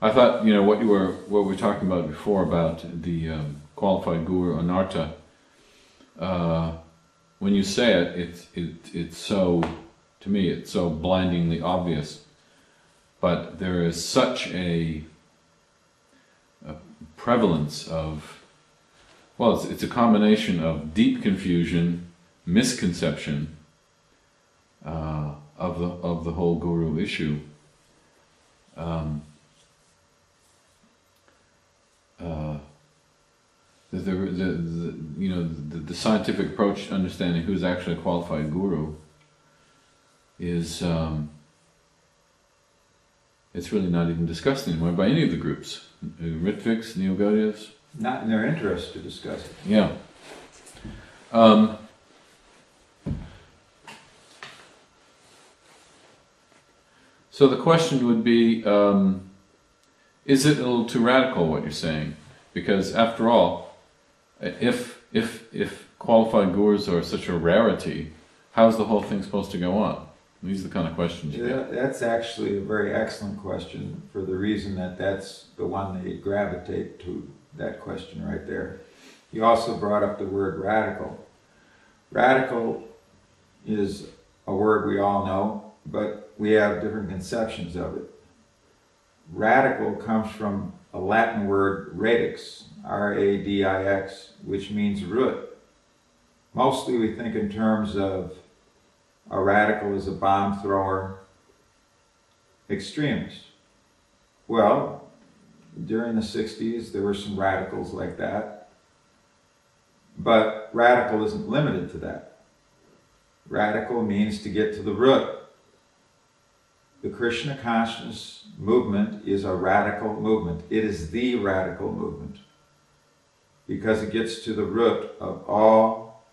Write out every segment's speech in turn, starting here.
I thought, what we were talking about before about the qualified guru anartha. When you say it's so, to me, it's so blindingly obvious. But there is such a prevalence of, well, it's a combination of deep confusion, misconception of the whole guru issue. The scientific approach to understanding who's actually a qualified guru is it's really not even discussed anymore by any of the groups, Ritviks, Neo-Gaudiyas. Not in their interest to discuss it. Yeah. So the question would be, is it a little too radical what you're saying? Because after all, if qualified gurus are such a rarity, how's the whole thing supposed to go on? These are the kind of questions you get. That's actually a very excellent question, for the reason that that's the one they gravitate to, that question right there. You also brought up the word radical. Radical is a word we all know, but we have different conceptions of it. Radical comes from a Latin word radix, R-A-D-I-X, which means root. Mostly we think in terms of a radical is a bomb thrower, extremist. Well, during the 60s there were some radicals like that, but radical isn't limited to that. Radical means to get to the root. The Krishna consciousness movement is a radical movement. It is the radical movement because it gets to the root of all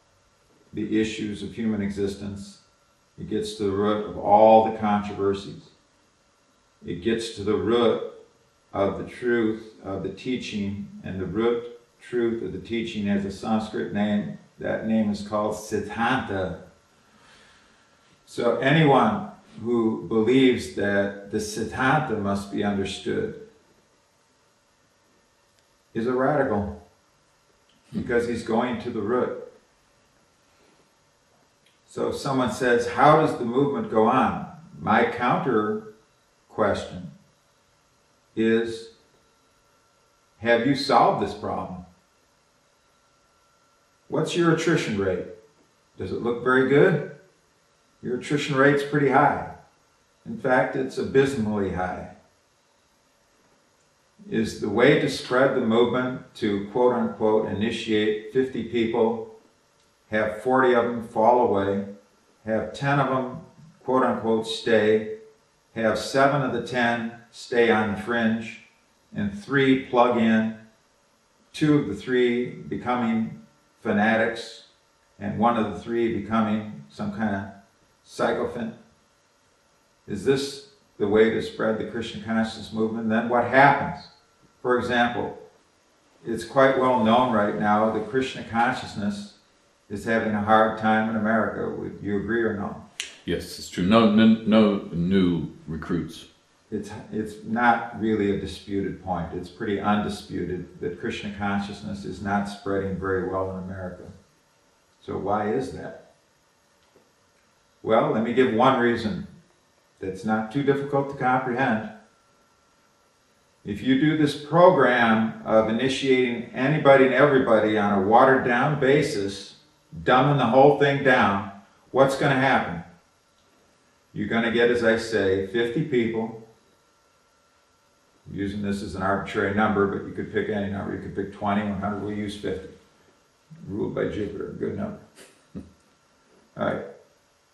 the issues of human existence. It gets to the root of all the controversies. It gets to the root of the truth of the teaching, and the root truth of the teaching has a Sanskrit name. That name is called siddhanta. So anyone who believes that the siddhanta must be understood is a radical, because he's going to the root. So if someone says, how does the movement go on? My counter question is, have you solved this problem? What's your attrition rate? Does it look very good? Your attrition rate's pretty high. In fact, it's abysmally high. Is the way to spread the movement to quote-unquote initiate 50 people, have 40 of them fall away, have 10 of them quote-unquote stay, have 7 of the 10 stay on the fringe, and 3 plug in, 2 of the 3 becoming fanatics, and 1 of the 3 becoming some kind of sycophant? Is this the way to spread the Krishna consciousness movement? Then what happens? For example, it's quite well known right now that Krishna consciousness is having a hard time in America. Would you agree or no? Yes, it's true. No new recruits. It's not really a disputed point. It's pretty undisputed that Krishna consciousness is not spreading very well in America. So why is that? Well, let me give one reason that's not too difficult to comprehend. If you do this program of initiating anybody and everybody on a watered down basis, dumbing the whole thing down, what's going to happen? You're going to get, as I say, 50 people. I'm using this as an arbitrary number, but you could pick any number. You could pick 20, 100, we'll use 50. Ruled by Jupiter, good number. All right,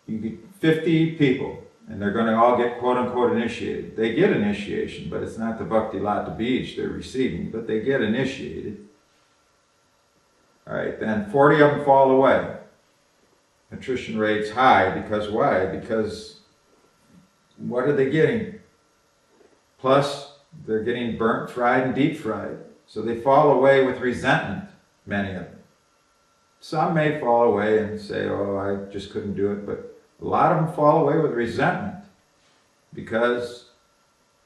you get 50 people, and they're going to all get quote-unquote initiated. They get initiation, but it's not the Bhakti Lata Beach they're receiving, but they get initiated. All right, then 40 of them fall away. Attrition rate's high, because why? Because what are they getting? Plus, they're getting burnt, fried, and deep fried. So they fall away with resentment, many of them. Some may fall away and say, oh, I just couldn't do it, but a lot of them fall away with resentment because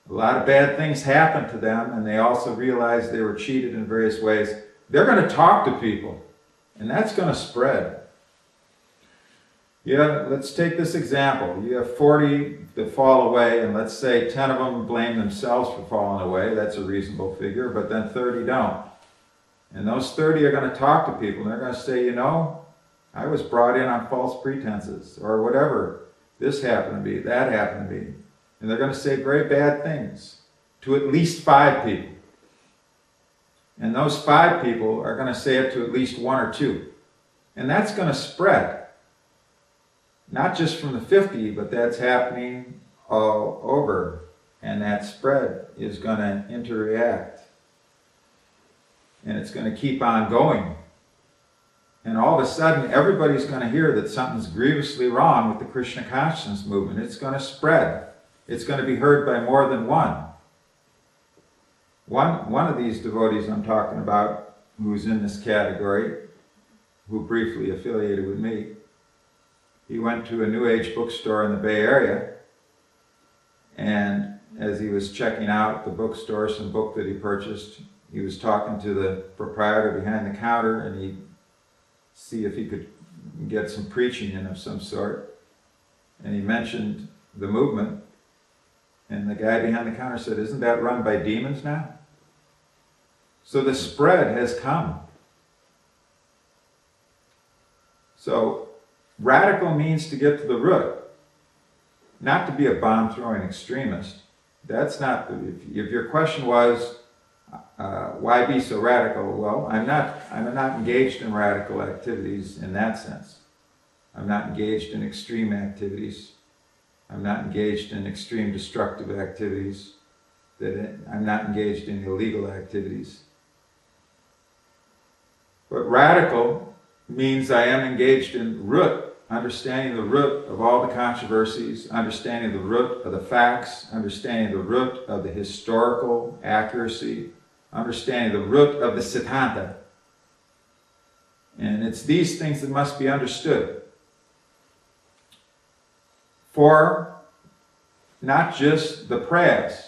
a lot of bad things happen to them, and they also realize they were cheated in various ways, they're going to talk to people, and that's going to spread. Yeah, let's take this example. You have 40 that fall away, and let's say 10 of them blame themselves for falling away. That's a reasonable figure, but then 30 don't. And those 30 are going to talk to people, and they're going to say, you know, I was brought in on false pretenses, or whatever. This happened to me, that happened to me. And they're going to say very bad things to at least 5 people. And those 5 people are going to say it to at least 1 or 2. And that's going to spread. Not just from the 50, but that's happening all over. And that spread is going to interact. And it's going to keep on going. And all of a sudden, everybody's going to hear that something's grievously wrong with the Krishna consciousness movement. It's going to spread. It's going to be heard by more than one. One of these devotees I'm talking about, who's in this category, who briefly affiliated with me, he went to a New Age bookstore in the Bay Area, and as he was checking out the bookstore, some book that he purchased, he was talking to the proprietor behind the counter, and he'd see if he could get some preaching in of some sort. And he mentioned the movement, and the guy behind the counter said, "Isn't that run by demons now?" So the spread has come. So radical means to get to the root, not to be a bomb-throwing extremist. That's not, if your question was, why be so radical? Well, I'm not engaged in radical activities in that sense. I'm not engaged in extreme activities. I'm not engaged in extreme destructive activities. I'm not engaged in illegal activities. But radical means I am engaged in root, understanding the root of all the controversies, understanding the root of the facts, understanding the root of the historical accuracy, understanding the root of the siddhanta. And it's these things that must be understood. For not just the prayas,